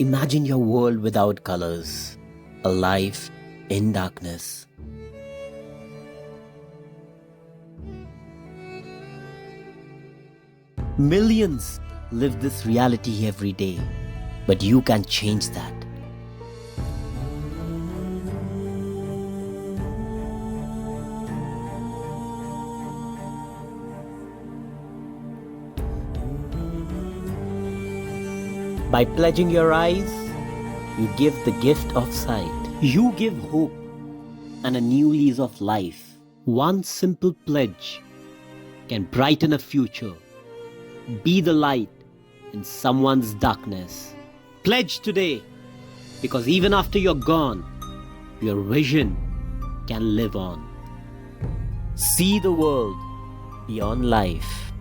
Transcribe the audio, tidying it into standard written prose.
Imagine your world without colors, a life in darkness. Millions live this reality every day, but you can change that. By pledging your eyes, you give the gift of sight. You give hope and a new lease of life. One simple pledge can brighten a future. Be the light in someone's darkness. Pledge today, because even after you're gone, your vision can live on. See the world beyond life.